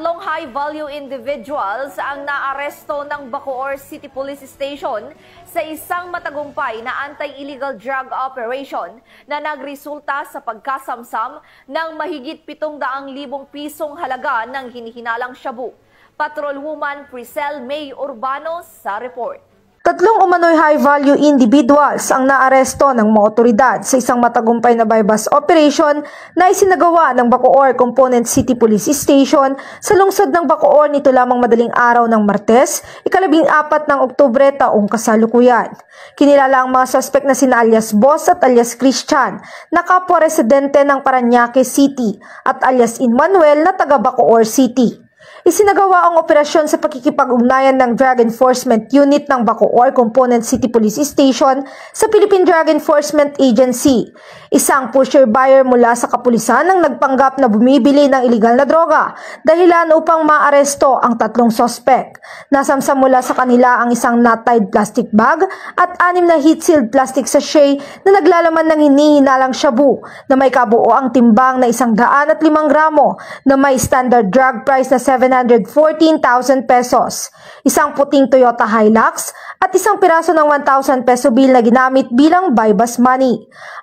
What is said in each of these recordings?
Tatlong high-value individuals ang naaresto ng Bacoor City Police Station sa isang matagumpay na anti-illegal drug operation na nagresulta sa pagkasamsam ng mahigit 700,000 pisong halaga ng hinihinalang shabu. Patrolwoman Priscel May Urbano sa report. Tatlong umano'y high-value individuals ang naaresto ng mga otoridad sa isang matagumpay na bypass operation na isinagawa ng Bacoor Component City Police Station sa lungsod ng Bacoor nito lamang madaling araw ng Martes, 14 ng Oktubre taong kasalukuyan. Kinilala ang mga suspect na sina alias Boss at alias Christian na kapwa residente ng Parañaque City at alias Emmanuel na taga Bacoor City. Isinagawa ang operasyon sa pakikipag-ugnayan ng Drug Enforcement Unit ng Bacoor Component City Police Station sa Philippine Drug Enforcement Agency. Isang pusher-buyer mula sa kapulisan ang nagpanggap na bumibili ng iligal na droga dahilan upang maaresto ang tatlong sospek. Nasamsam mula sa kanila ang isang knot-tied plastic bag at 6 na heat-sealed plastic sachet na naglalaman ng hinihinalang shabu na may kabuoang timbang na 105 gramo na may standard drug price na 714,000 pesos, isang puting Toyota Hilux at isang piraso ng 1,000 peso bill na ginamit bilang buy-bus money.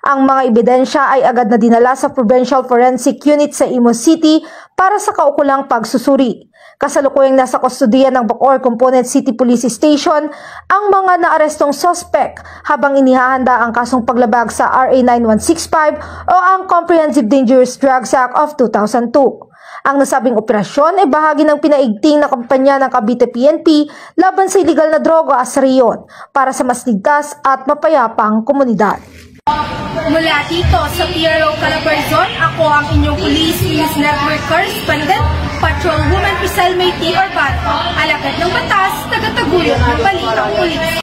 Ang mga ebidensya ay agad na dinala sa Provincial Forensic Unit sa Imus City para sa kaukulang pagsusuri. Kasalukuyang nasa kustodiya ng Bacoor Component City Police Station ang mga naarestong sospek habang inihahanda ang kasong paglabag sa RA 9165 o ang Comprehensive Dangerous Drugs Act of 2002. Ang nasabing operasyon ay bahagi ng pinaigting na kampanya ng Cavite PNP laban sa iligal na droga sa rehiyon para sa mas ligtas at mapayapang komunidad. Mula dito sa PRO Calabarzon, ako ang inyong Police News Network Correspondent, Patrolwoman Priscel May Urbano, alagad ng batas, tagataguyod ng balitang pulis.